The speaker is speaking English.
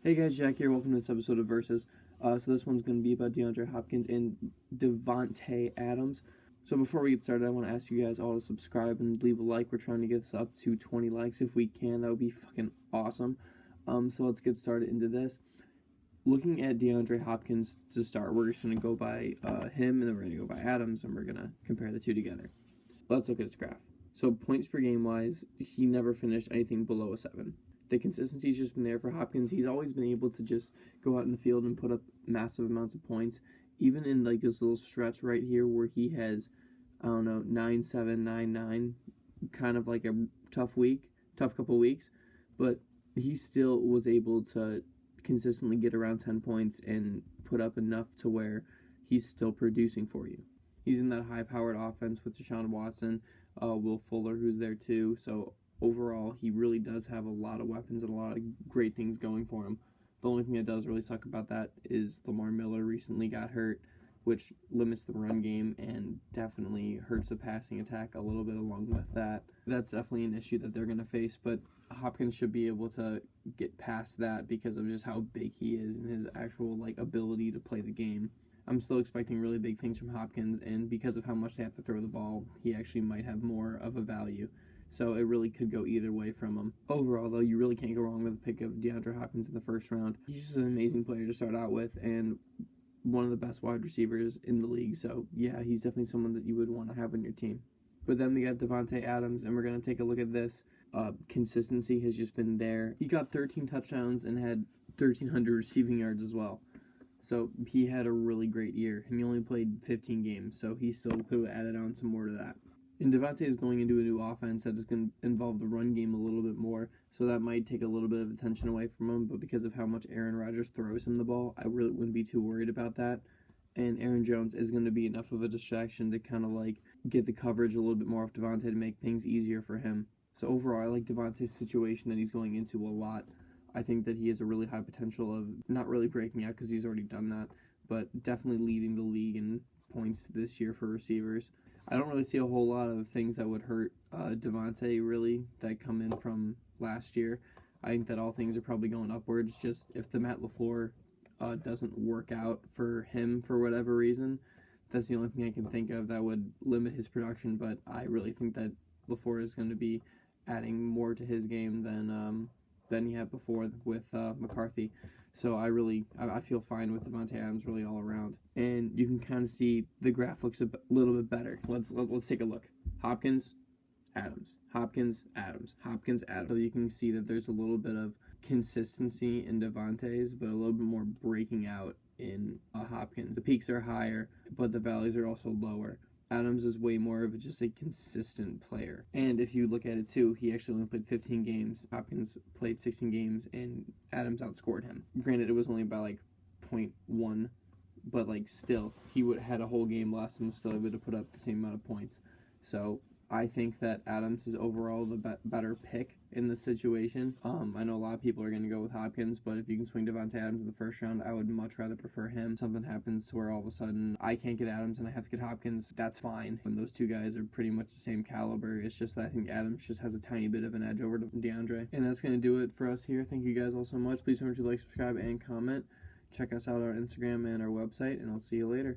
Hey guys, Jack here. Welcome to this episode of Versus. So this one's going to be about DeAndre Hopkins and Davante Adams. So before we get started, I want to ask you guys all to subscribe and leave a like. We're trying to get this up to 20 likes if we can. That would be fucking awesome. So let's get started into this. Looking at DeAndre Hopkins to start, we're just going to go by him, and then we're going to go by Adams, and we're going to compare the two together. Let's look at his graph. So points per game wise, he never finished anything below a 7. The consistency's just been there for Hopkins. He's always been able to just go out in the field and put up massive amounts of points. Even in like this little stretch right here where he has, 9-7, 9-9, kind of like a tough couple weeks, but he still was able to consistently get around 10 points and put up enough to where he's still producing for you. He's in that high-powered offense with Deshaun Watson, Will Fuller, who's there too, so overall, he really does have a lot of weapons and a lot of great things going for him. The only thing that does really suck about that is Lamar Miller recently got hurt, which limits the run game and definitely hurts the passing attack a little bit along with that. That's definitely an issue that they're going to face, but Hopkins should be able to get past that because of just how big he is and his actual ability to play the game. I'm still expecting really big things from Hopkins, and because of how much they have to throw the ball, he actually might have more of a value. So it really could go either way from him. Overall, though, you really can't go wrong with the pick of DeAndre Hopkins in the first round. He's just an amazing player to start out with and one of the best wide receivers in the league. So, yeah, he's definitely someone that you would want to have on your team. But then we got Davante Adams, and we're going to take a look at this. Consistency has just been there. He got 13 touchdowns and had 1,300 receiving yards as well. So he had a really great year, and he only played 15 games, so he still could have added on some more to that. And Davante is going into a new offense that is going to involve the run game a little bit more, so that might take a little bit of attention away from him, but because of how much Aaron Rodgers throws him the ball, I really wouldn't be too worried about that. And Aaron Jones is going to be enough of a distraction to kind of get the coverage a little bit more off Davante to make things easier for him. So overall, I like Davante's situation that he's going into a lot. I think that he has a really high potential of not really breaking out because he's already done that, but definitely leading the league in points this year for receivers. I don't really see a whole lot of things that would hurt Davante, really, that come in from last year. I think that all things are probably going upwards. Just if the Matt LaFleur doesn't work out for him for whatever reason, that's the only thing I can think of that would limit his production. But I really think that LaFleur is going to be adding more to his game than he had before with McCarthy. So I feel fine with Davante Adams really all around. And you can kind of see the graph looks a little bit better. Let's take a look. Hopkins, Adams. Hopkins, Adams. Hopkins, Adams. So you can see that there's a little bit of consistency in Davante's, but a little bit more breaking out in Hopkins. The peaks are higher, but the valleys are also lower. Adams is way more of just a consistent player. And if you look at it too, he actually only played 15 games. Hopkins played 16 games, and Adams outscored him. Granted, it was only by 0.1, but still, he would had a whole game less and still able to put up the same amount of points. So I think that Adams is overall the better pick in this situation. I know a lot of people are going to go with Hopkins, but if you can swing Davante Adams in the first round, I would much rather prefer him. Something happens where all of a sudden I can't get Adams and I have to get Hopkins, that's fine. When those two guys are pretty much the same caliber, it's just that I think Adams just has a tiny bit of an edge over DeAndre. And that's going to do it for us here. Thank you guys all so much. Please remember to like, subscribe, and comment. Check us out on our Instagram and our website, and I'll see you later.